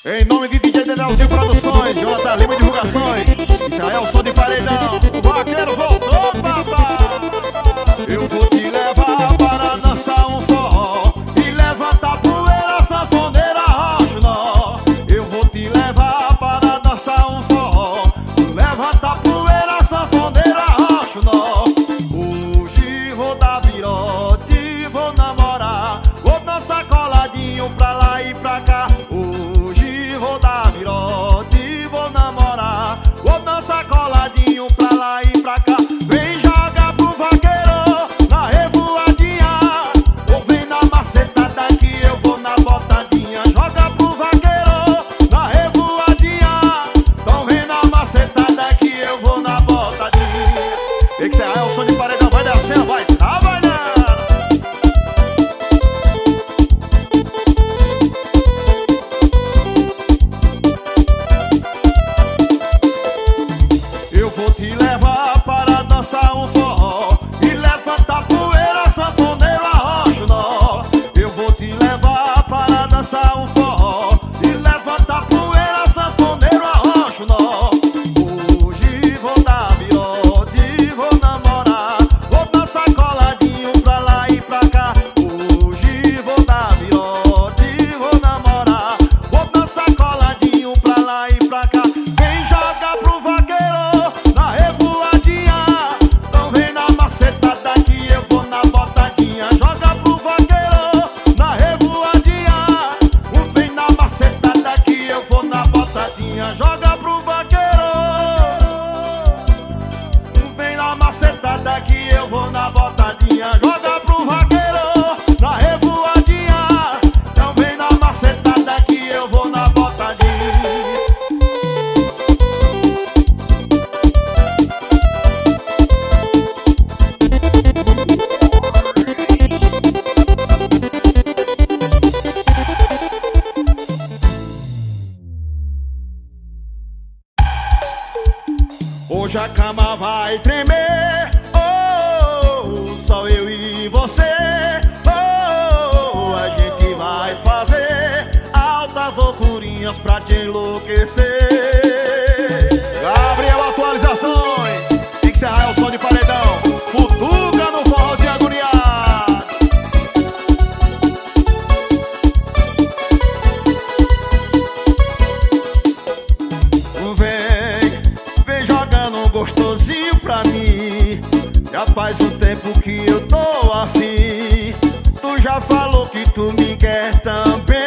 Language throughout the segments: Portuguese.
Em nome de DJ Denelzinho Produções, Jonathan Lima Divulgações, Israel Som de Paredão, o vaqueiro voltou, papá. Eu vou te levar para dançar um forró e levantar poeira, sanfoneira, rocha nó. Eu vou te levar para dançar um forró, levantar poeira, sanfoneira, rocha nó. Hoje vou dar virote, vou namorar, vou dançar coladinho pra lá e pra cá. Hoje vou dar virote, vou namorar, vou dançar coladinho pra lá e pra cá. Vem jogar pro vaqueiro na revoadinha, ou vem na macetada que eu vou na botadinha. Joga pro vaqueiro na revoadinha, então vem na macetada que eu vou na botadinha. Tem que ser o som de paredão, vai descendo, vai trabalhando. Eu vou te levar para dançar um forró e levantar poeira, sanfoneira, rocha nó. Eu vou te levar para dançar um forró e levantar poeira, sanfoneira, rocha nó. Hoje vou dar virote, vou namorar, vou dançar coladinho pra lá e pra cá. Hoje vou dar virote, vou namorar, vou dançar coladinho pra lá e pra cá. Vem jogar pro vaqueiro na revoadinha, então vem na macetada que eu vou na botadinha. Joga pro vaqueiro na revoadinha, vem na macetada que eu vou na botadinha. Joga pro vaqueiro, vem na macetada que eu vou na botadinha. Joga pro vaqueiro na revoadinha, então vem na macetada que eu vou na botadinha. Hoje a cama vai tremer, oh, só eu e você. Oh, a gente vai fazer altas loucurinhas pra te enlouquecer. Gabriel Atualizações, tem que ser o som de paredão, futuca no forrozinho agoniado. Vem jogando gostosinho pra mim, já faz um tempo que eu tô afim. Tu já falou que tu me quer também.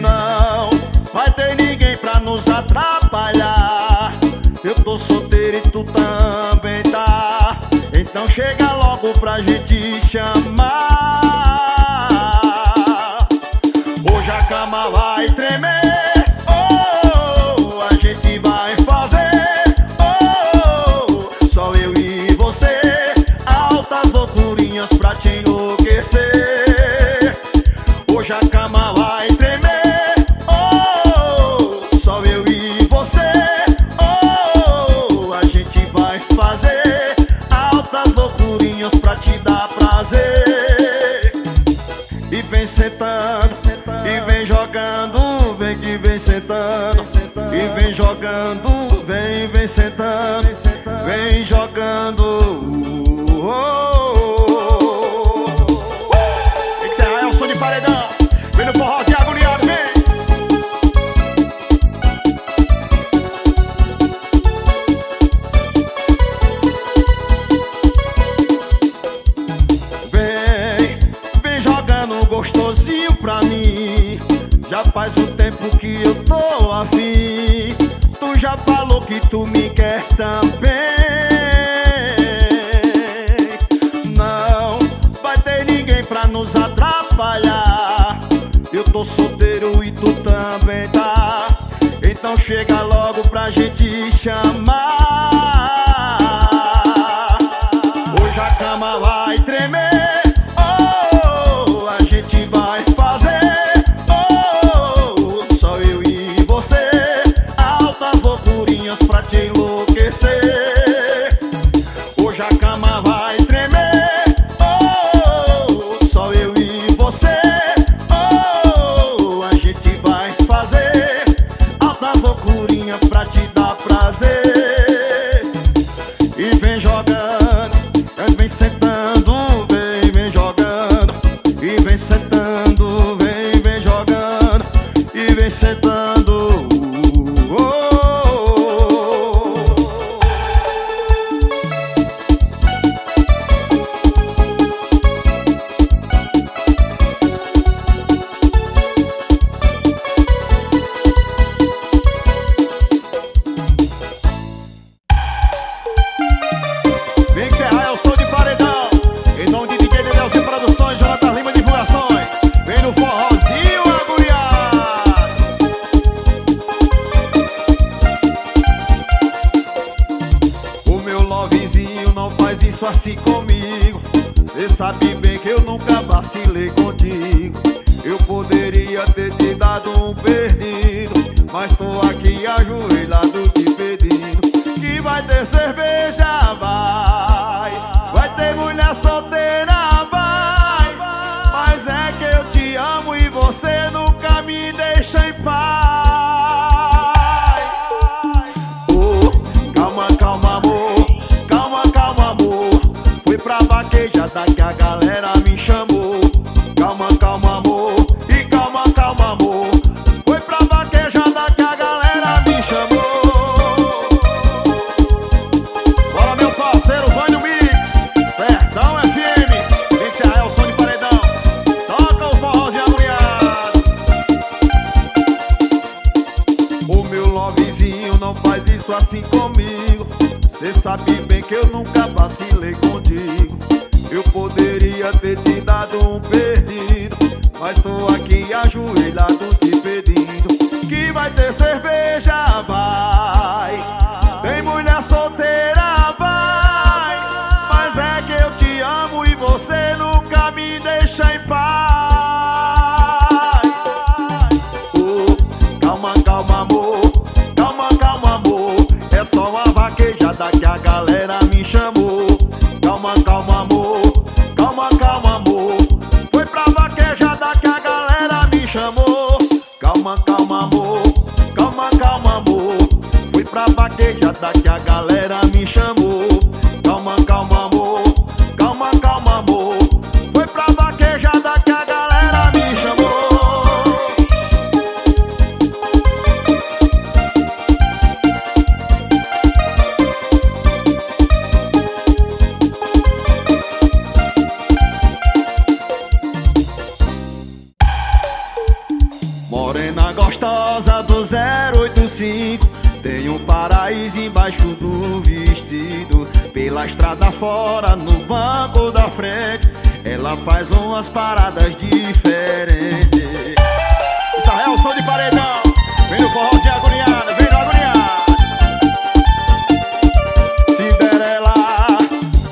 Não vai ter ninguém pra nos atrapalhar, eu tô solteiro e tu também tá. Então chega logo pra gente chamar. Hoje a cama vai tremer, a gente vai fazer, oh, só eu e você, altas loucurinhas pra te enlouquecer. Hoje a cama vai tremer, oh, só eu e você, oh, a gente vai fazer altas loucurinhas pra te dar prazer. E vem sentando, e vem jogando, vem que vem sentando. E vem jogando, vem sentando, vem jogando. Tem que ser o som de paredão, vem no forrozinho agoniado, vem. Vem jogando gostosinho pra mim, já faz um tempo que eu tô afim. Tu já falou que tu me quer também. Não vai ter ninguém pra nos atrapalhar, eu tô solteiro e tu também tá. Então chega logo pra gente chamar. Hoje a cama vai tremer, oh, a gente vai fazer, oh, só eu e você, altas loucurinhas pra te enlouquecer. Hoje a cama vai tremer, oh, só eu e você, oh, sentando, vem jogando e vem sentando. Vem encerrar, eu sou de paredão. Em nome de DJ Dedelzinho Produções, Jonathan Lima Divulgações. Vem no forrozinho agoniado. O meu lovezinho não faz isso assim comigo. Cê sabe bem que eu nunca vacilei contigo. Eu poderia ter te dado um perdido, mas tô aqui ajoelhado te pedindo. Que vai ter cerveja, vai ter mulher solteira, vai. Mas é que eu te amo e você nunca me deixa em paz. Oh, calma, calma, amor. Calma, calma, amor. Fui pra vaquejada que a galera me chamou. Calma, calma, amor. E calma, calma, amor. Foi pra vaquejada que a galera me chamou. Bora, meu parceiro, Vânio Mix, Sertão FM. Vem que é o som de paredão. Toca o forrozinho agoniado. O meu lovezinho não faz isso assim comigo. Cê sabe bem que eu nunca vacilei contigo. Eu poderia ter te dado um perdido, mas tô aqui ajoelhado te pedindo. Que vai ter cerveja, vai. Tem mulher solteira, vai. Mas é que eu te amo e você nunca me deixa em paz. Oh, calma, calma, amor. Calma, calma, amor. É só uma vaquejada que a galera me chamou. Calma, calma, amor. Calma, calma, amor. Foi pra vaquejada que a galera me chamou. Calma, calma, amor. Calma, calma, amor. Fui pra vaquejada que a galera me chamou. Calma, calma, amor. Calma, calma, amor. Foi pra vaquejada que a galera me chamou. Morena gostosa do 085, tem um paraíso embaixo do vestido. Pela estrada fora, no banco da frente, ela faz umas paradas diferentes. Israel, som de paredão. Vem no forrozinho agoniado, vem no agoniado. Cinderela,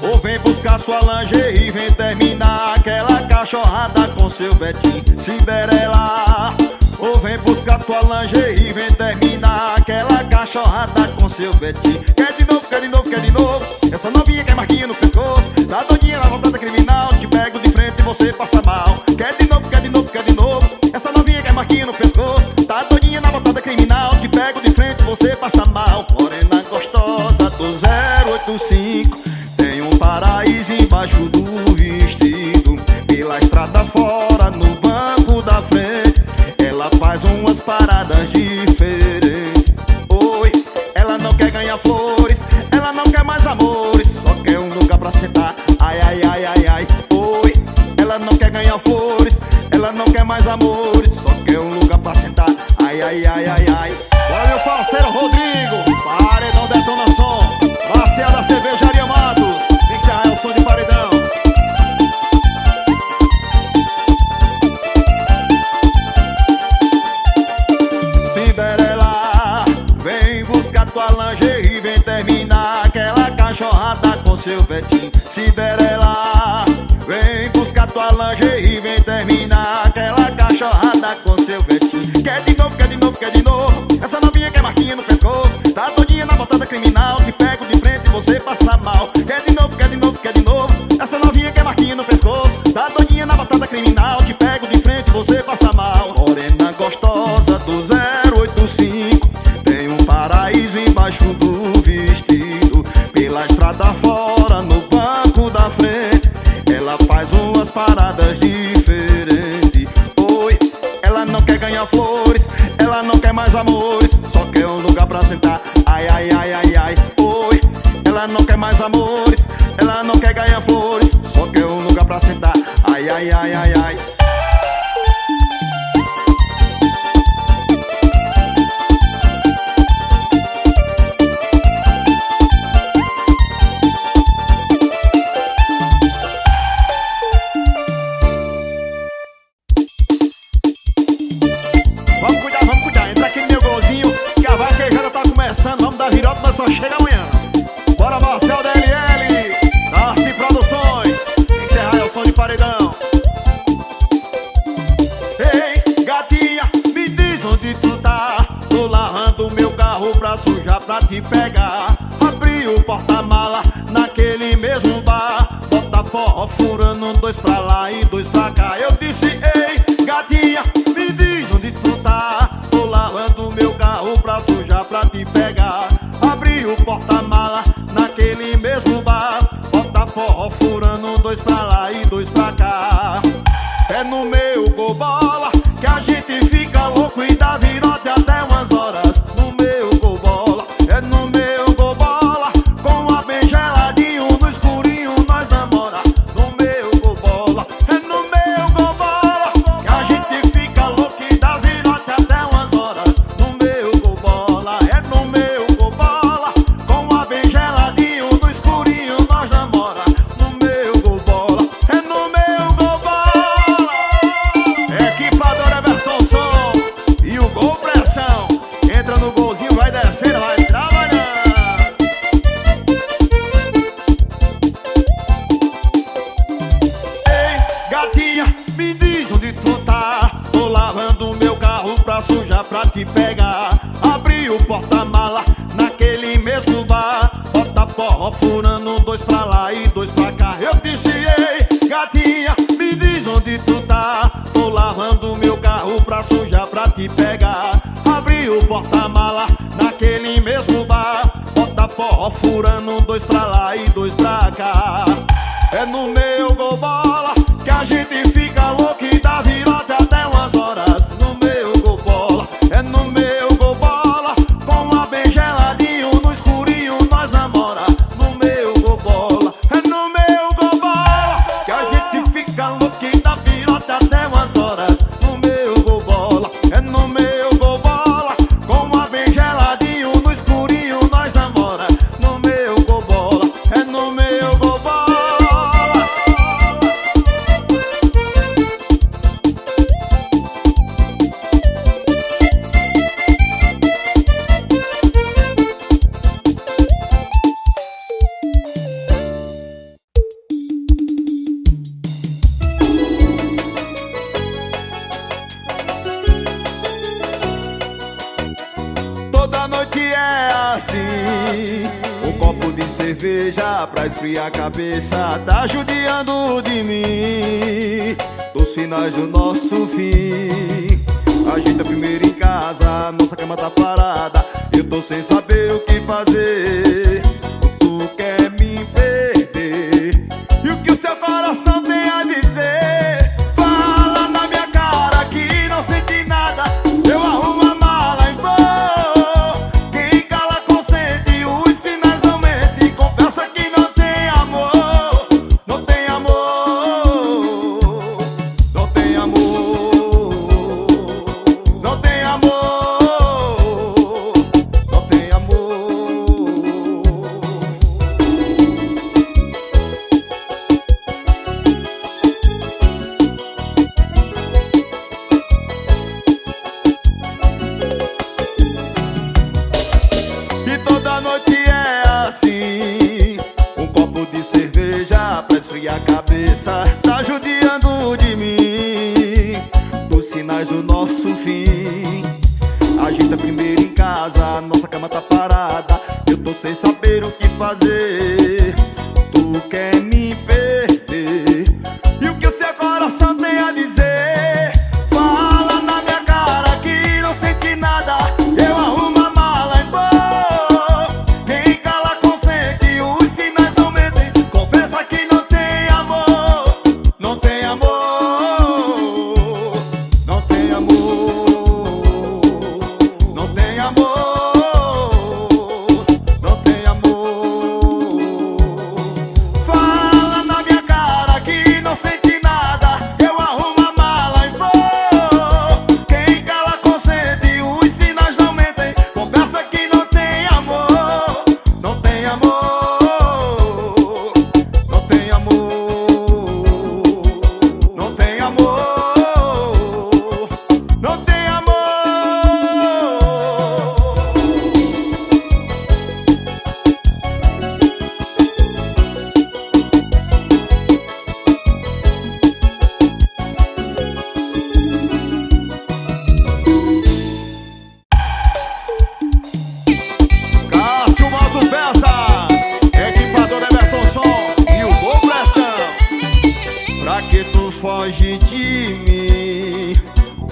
ou vem buscar sua lingerie, vem terminar aquela cachorrada com seu Betinho. Cinderela, ou vem buscar tua lingerie, vem terminar aquela cachorrada com seu Betinho. Quer de novo, quer de novo, quer de novo. Essa novinha quer marquinha no pescoço, tá doidinha na vontade criminal. Te pego de frente e você passa mal. Quer de novo, quer de novo, quer de novo. Essa novinha quer marquinha no pescoço, tá doidinha na vontade criminal. Te pego de frente e você passa mal. Morena gostosa do 085, tem um paraíso embaixo do vestido. Pela estrada fora, no banco da frente, ela faz umas paradas diferentes. Oi, ela não quer ganhar flores, ela não quer mais amores, só quer um lugar pra sentar. Ai, ai, ai, ai, ai. Oi, ela não quer ganhar flores, ela não quer mais amores, só quer um lugar pra sentar. Ai, ai, ai, ai, ai. Olha meu parceiro Rodrigo, paredão detona som. Marcel da Cervejaria Matos, vem que você é o som de paredão. Cinderela, vem buscar tua lingerie, vem terminar aquela cachorrada com seu Betinho. Cinderela, vem buscar tua lingerie, vem terminar aquela cachorrada com seu Betinho. Quer de novo, quer de novo, quer de novo. Essa novinha quer marquinha no pescoço, tá doidinha na botada criminal. Te pego de frente e você passa mal. Quer de novo, quer de novo, quer de novo. Essa novinha quer marquinha no pescoço, tá doidinha na botada criminal. Te pego de frente e você passa mal. Morena gostosa do 085, tem um paraíso embaixo do vestido. Pela estrada fora, no banco da frente, ela faz umas paradas diferentes. amores. Ela não quer ganhar flores, só quer um lugar pra sentar. Ai, ai, ai, ai, ai. Vamos cuidar, entra aqui no meu golzinho, que a vaquejada tá começando. Vamos dar virota, nós só chega amanhã. Bora, Marcel DLL, Darcy Produções, encerrar é o som de paredão. Ei, gatinha, me diz onde tu tá. Tô lavando meu carro pra sujar, pra te pegar. Abri o porta-mala naquele mesmo bar. Bota forró furando, dois pra lá e dois pra cá. Eu disse, ei, gatinha, me diz onde tu tá. Tô lavando meu carro pra sujar, pra te pegar. Abri o porta-mala naquele mesmo bar. Bota forró furando, dois pra lá e dois pra cá. É no meu Gol-Bola que a gente fica louco e dá virote até umas horas. No meu Gol-Bola, é no meu Gol-Bola, com a bem geladinho, no escurinho nós namora. No meu Gol-Bola, é no meu Gol-Bola que a gente fica louco e dá virote até umas horas. No meu Gol-Bola, é no meu Gol-Bola, com a bem geladinho, no escurinho nós namora. No meu Gol-Bola, é no meu Gol-Bola. Equipador Everton Som e o Gol Pressão. Entra no golzinho, vai descendo, vai trabalhando. Ei, gatinha, me diz onde tu tá. Tô lavando meu carro pra sujar, pra te pegar. Abri o porta-mala naquele mesmo bar. Bota forró furando, dois pra lá e dois pra cá. Eu disse, ei, gatinha, me diz onde tu tá. Tô lavando meu carro pra sujar, pra te pegar. Abri o porta-mala naquele mesmo bar. Bota forró furando, dois pra lá e dois pra cá. É no meu Gol-Bola que a gente fica louco e dá virote até umas horas. No meu Gol-Bola, é no meu Gol-Bola, com a bem geladinho, no escurinho nós namora. No meu Gol-Bola, é no meu Gol-Bola que a gente fica louco e dá virote até umas horas. No meu Gol-Bola, é no meu Gol-Bola, com a bem geladinho, no escurinho nós namora. No meu Gol-Bola, é no meu Gol-Bola. Toda noite é assim, um copo de cerveja pra esfriar a cabeça tá judiando de mim. Dos finais do nosso fim, a gente é primeiro em casa, nossa cama tá parada. Eu tô sem saber o que fazer. Tu quer me perder, e o que o seu coração tem a dizer? Fala na minha cara que não sente nada. Eu arrumo a mala e vou. Quem cala consente, os sinais aumentam. Confessa que não tem amor. Não tem amor. Não tem amor. Não tem amor. Não tem amor. E toda noite é assim, um copo de cerveja pra esfriar a cabeça tá judiando de mim. Dos sinais do nosso fim, a gente é primeiro em casa, nossa cama tá parada. Eu tô sem saber o que fazer. Tu quer me perder, e o que o seu coração tem a dizer? Fala na minha cara que não sente nada. Eu arrumo a mala e vou. Quem cala consente, os sinais aumentam. Confessa que não tem amor. Não tem amor. Não tem amor. Não tem amor. Não tem amor.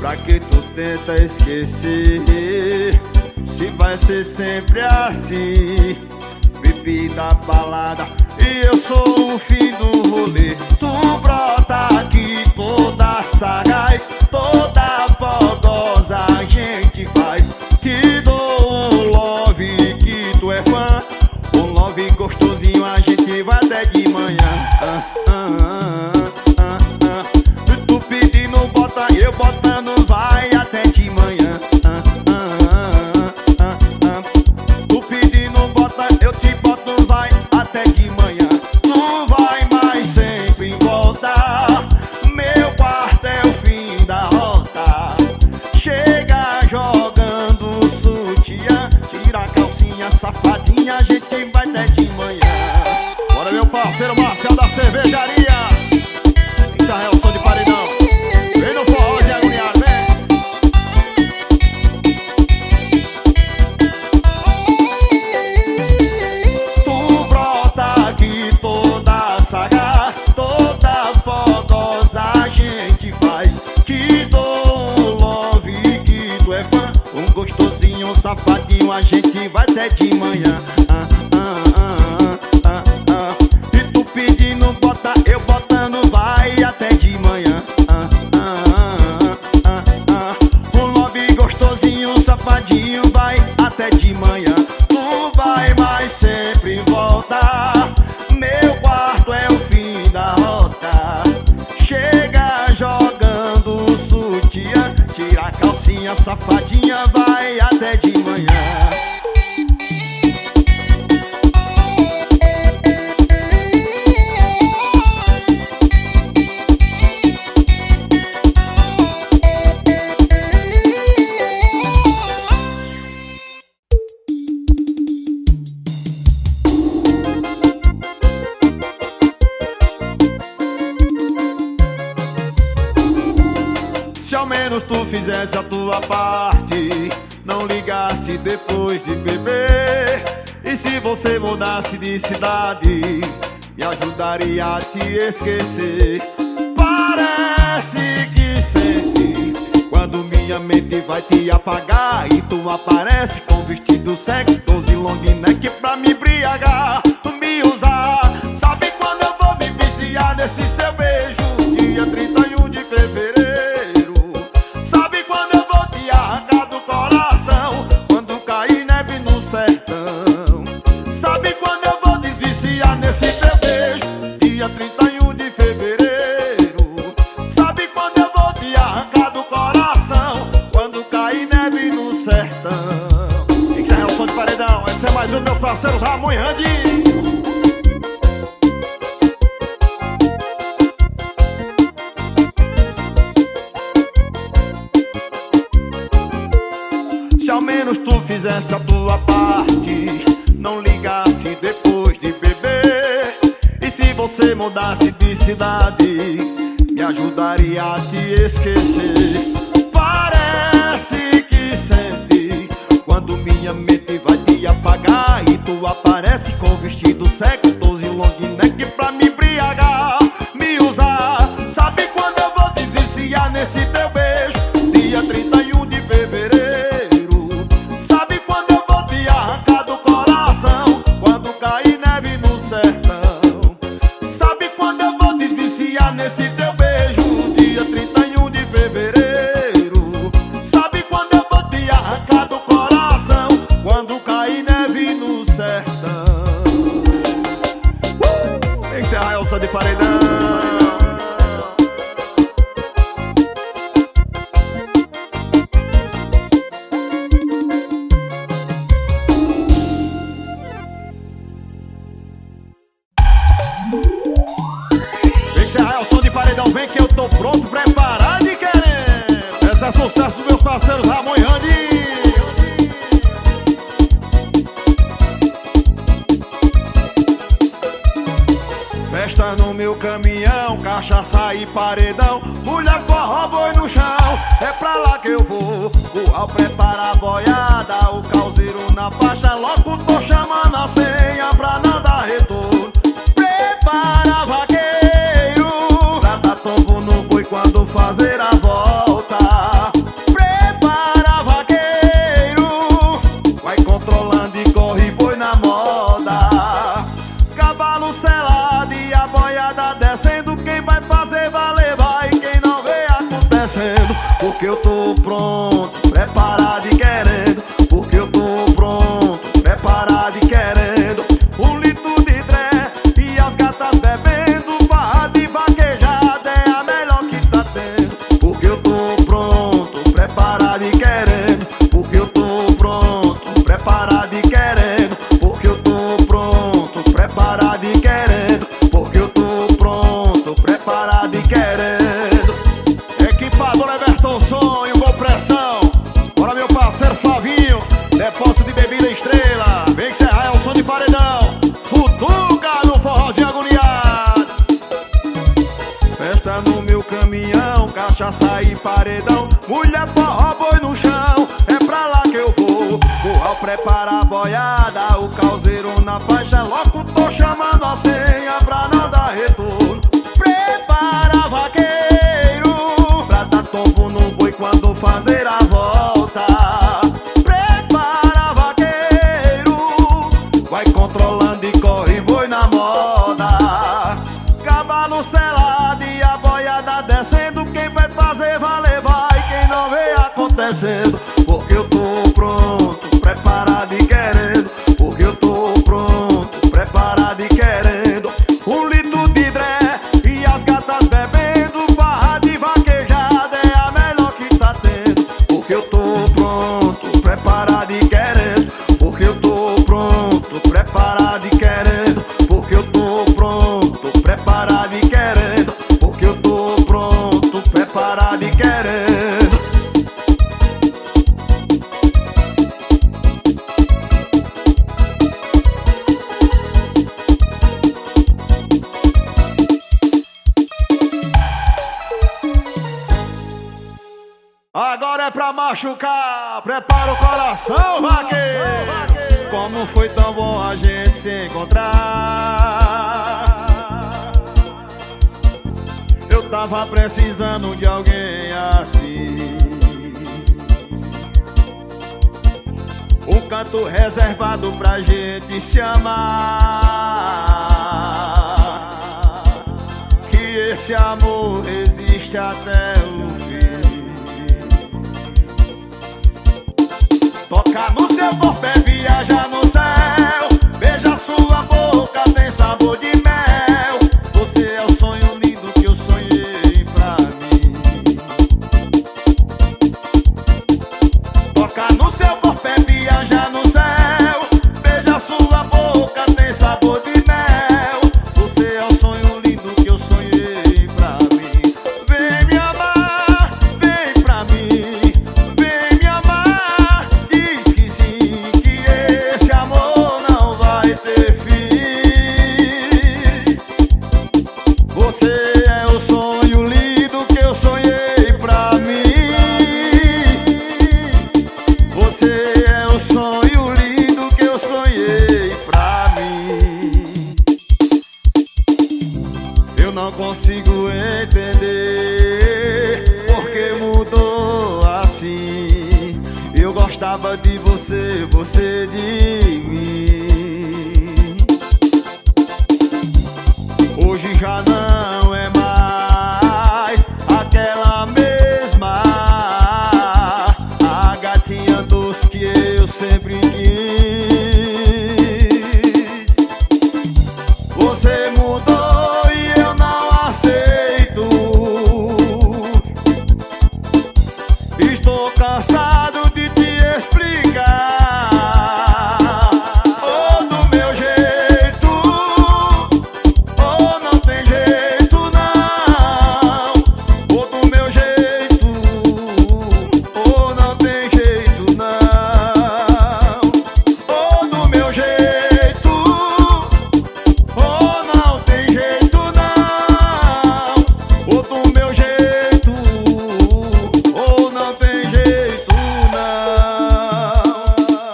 Pra que tu tenta esquecer? Se vai ser sempre assim, bebida, balada e eu sou o fim do rolê. Tu brota aqui toda sagaz, toda fogosa a gente faz. Te dou um love que tu é fã, um love gostosinho a gente vai até de manhã. Tu pedindo bota, eu botando vai até de manhã. Tu pedindo bota, eu te boto vai até de manhã. Não vai mais sempre voltar, meu quarto é o fim da rota. Chega jogando sutiã, tira a calcinha safadinha, a gente vai até de manhã. Bora meu parceiro Marcel da cervejaria, Israel, som de paredão. Vem no forró de agoniado, vem. Tu brota aqui toda sagaz, toda fogosa a gente faz. Te dou um love que tu é fã, um gostosinho, um safadinho, a gente vai até de manhã. E tu pedindo bota, eu botando vai até de manhã. Um love gostosinho, um safadinho, vai até de manhã. Não vai mais sempre voltar, meu quarto é o fim da rota. Chega jogando sutiã, tira a calcinha safadinha, vai até de manhã. Se ao menos tu fizesse a tua parte, não ligasse depois de beber. E se você mudasse de cidade, me ajudaria a te esquecer. Parece que sente quando minha mente vai te apagar e tu aparece com vestido sexy, 12 long neck pra me embriagar, tu me usar. Sabe quando eu vou me viciar nesse seu beijo? Dia 31 de fevereiro. Sabe quando eu vou te arrancar do coração, quando cair neve no sertão? Sabe quando eu vou desviciar nesse teu beijo? Dia 31 de fevereiro. Sabe quando eu vou te arrancar do coração, quando cair neve no sertão? E já é o som de paredão, esse é mais um dos meus parceiros Ramon e Randy. Se ao menos tu fizesse a tua parte, não ligasse depois de beber. E se você mudasse de cidade, me ajudaria a te esquecer. Parece que sente quando minha mente vai te apagar e tu aparece com vestido sexy, 12 long neck pra me embriagar, me usar. Sabe quando eu vou desviciar nesse teu beijo? Dia 31 de fevereiro. Nesse teu beijo, dia 31 de fevereiro. Sabe quando eu vou te arrancar do coração, quando cair neve no sertão? Tem que ser a Elsa de paredão. É o som de paredão, vem que eu tô pronto, preparado e querendo. Esse é sucesso dos meus parceiros Ramon e Randy. Festa no meu caminhão, cachaça e paredão, mulher, forró, boi no chão. É pra lá que eu vou, curral prepara a boiada, o calzeiro na faixa, logo tô chamando a senha pra nada retorno. Prepara vaqueiro, tombo no boi quando fazer a volta. porque eu tô pronto, preparado e querendo. Porque eu tô pronto, preparado e querendo. Um litro de dré e as gatas bebendo. Barra de vaquejada é a melhor que tá tendo. Porque eu tô pronto, preparado e querendo. Porque eu tô pronto, preparado e querendo. Porque eu tô pronto, preparado e querendo. Porque eu tô pronto, preparado e querendo. Equipador Everton Sonho com pressão. Bora meu parceiro Flavinho, depósito de bebida Estrela. Vem que serra é o som de paredão. Futuca no forrozinho agoniado. Festa no meu caminhão, cachaça e paredão. Mulher, forró, boi no chão, é pra lá que eu vou. Curral prepara a boiada, o calzeiro na faixa. Logo tô chamando a senha pra não dar retorno. Prepara vaqueiro, pra dar tombo no boi quando fazer a volta. Prepara vaqueiro, vai controlando e corre boi na moda. Cavalo selado e a boiada descendo. Quem vai fazer valer vai, quem não vê acontecendo. Porque eu tô pronto, preparado e querendo. Porque eu tô pronto, preparado e querendo. Um litro de dré e as gatas bebendo. Barra de vaquejada é a melhor que tá tendo. Porque eu tô pronto, preparado e querendo. Porque eu tô pronto, preparado e querendo. Porque eu tô pronto, preparado e querendo. Porque eu tô pronto, preparado e querendo. Agora é pra machucar, prepara o coração, vaqueiro. Como foi tão bom a gente se encontrar. Eu tava precisando de alguém assim. Um canto reservado pra gente se amar. Que esse amor existe até o fim. Toca no seu corpo é viajar no céu. Beija sua boca, tem sabor de mel. Você é o sonho lindo que eu sonhei pra mim. Toca no seu corpo é viajar no céu. Beija sua boca, tem sabor de mel. Você é o sonho lindo que eu sonhei pra mim. Vem me amar, vem pra mim. Vem me amar, diz que sim, que esse amor não vai ter fim. Você é o sonho lindo que eu sonhei pra mim. Você é o sonho lindo que eu sonhei pra mim. Eu não consigo entender porque mudou assim. Eu gostava de você, você de mim. Hoje já não é mais aquela mesma, a gatinha doce que eu sempre quis. Você mudou e eu não aceito. Estou cansado de te explicar. Ou do meu jeito, ou não tem jeito não. Ou do meu jeito, ou não tem jeito não. Ou do meu jeito, ou não tem jeito não. Ou do meu jeito, ou não tem jeito não.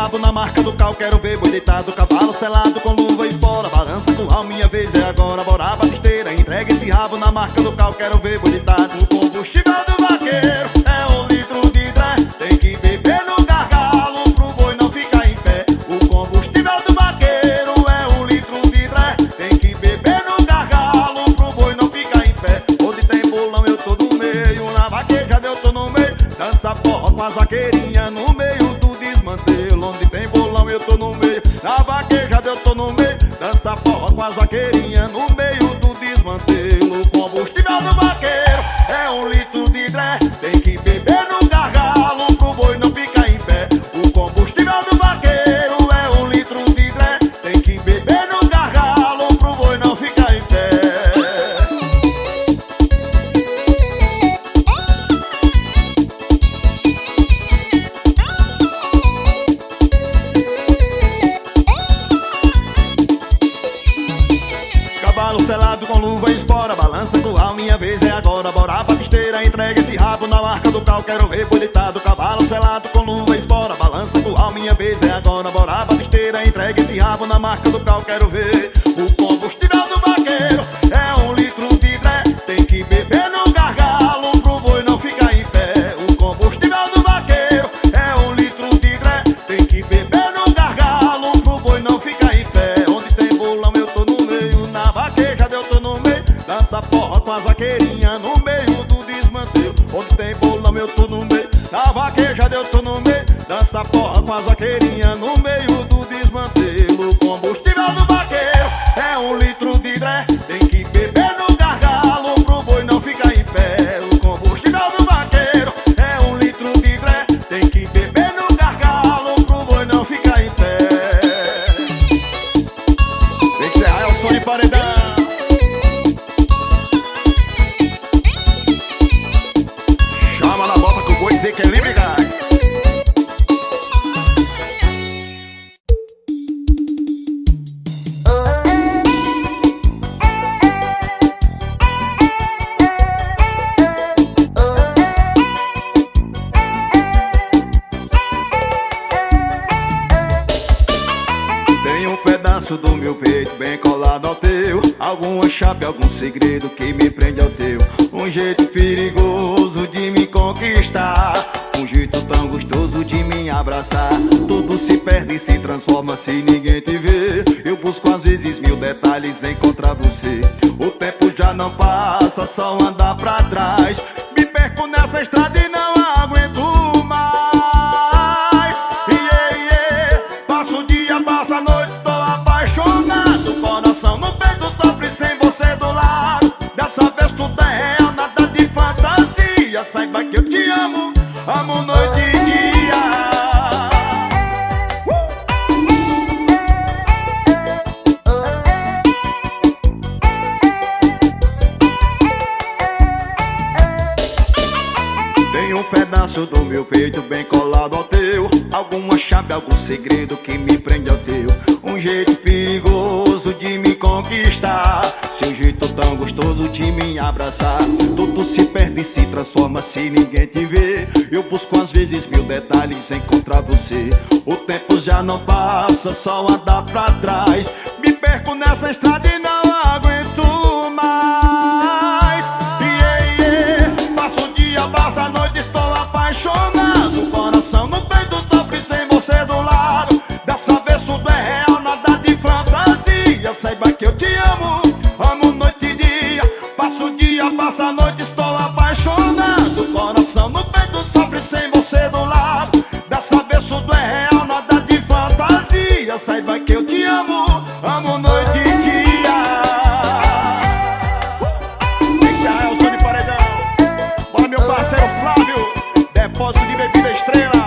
rabo na marca do cal, quero ver boi deitado. Cavalo selado com luva e espora, balança curral, minha vez é agora. Bora batisteira, entrega esse rabo na marca do cal, quero ver boi deitado. O combustível do vaqueiro é 1 litro de dré, tem que beber no gargalo pro boi não ficar em pé. O combustível do vaqueiro é 1 litro de dré, tem que beber no gargalo pro boi não ficar em pé. Onde tem bolão eu tô no meio, na vaquejada eu tô no meio, dança forró com as vaqueirinhas no meio do desmantelo. Onde tem bolão eu tô no meio, na vaquejada eu tô no meio, dança forró com as vaqueirinhas no meio do desmantelo. O combustível do vaqueiro é 1 litro de dré, tem que beber no gargalo pro boi não ficar em pé. O combustível do vaqueiro é 1 litro de dré, tem que beber no gargalo pro boi não ficar em pé. Cavalo selado com luva e espora, balança curral, minha vez é agora. Bora batisteira, entrega esse rabo na marca do cal, quero ver boi deitado. Cavalo selado com luva e espora, balança curral, minha vez é agora. Bora batisteira, entrega esse rabo na marca do cal, quero ver. O combustível do vaqueiro é 1 litro de dré, tem que beber no gargalo pro boi não ficar em pé. O combustível do vaqueiro é 1 litro de dré, tem que beber no gargalo pro boi não ficar em pé. Onde tem bolão eu tô no meio, na vaquejada eu tô no meio, dança forró com as vaqueirinhas no meio do desmantelo. Onde tem bolão eu tô no meio, na vaquejada eu tô no meio, dança forró com as vaqueirinhas no meio do desmantelo. O combustível do vaqueiro é 1 litro de dré, tem que beber no gargalo pro boi não ficar em pé. O combustível do vaqueiro é 1 litro de dré, tem que beber no gargalo pro boi não ficar em pé. Tem que encerrar, é o som de paredão. Chama na bota que o boi dizer que é livre, cara. Tem um pedaço do meu peito bem colado ao teu, alguma chave, algum segredo que me prende ao teu. Um jeito perigoso de me conquistar, um jeito tão gostoso de me abraçar. Tudo se perde e se transforma se ninguém te vê. Eu busco às vezes 1000 detalhes em encontrar você. O tempo já não passa, só andar pra trás. Me perco nessa estrada e não aguento mais. Passa o dia, passa a noite, estou apaixonado. Coração no peito sofre sem você do lado. Dessa vez tudo é real, nada de fantasia. Saiba que eu te amo, amo noite e dia. Tem um pedaço do meu peito bem colado ao teu, alguma chave, algum segredo que me prende ao teu. Um jeito perigoso de me conquistar, seu jeito tão gostoso de me abraçar. Tudo se perde e se transforma se ninguém te vê. Eu busco às vezes 1000 detalhes em encontrar você. O tempo já não passa, só andar pra trás. Me perco nessa estrada e não aguento mais. Passa o dia, passa a noite, estou apaixonado. Coração no peito sofre sem você do lado. Dessa vez tudo é real, nada de fantasia. Saiba que eu te amo, amo noite e dia. Passa o dia, passa a noite, estou apaixonado. Coração no peito sofre sem você do lado. Dessa vez tudo é real, nada de fantasia. Saiba que eu te amo, amo noite e dia. Esse é o som de paredão. Bora meu parceiro Flávio, depósito de bebida Estrela.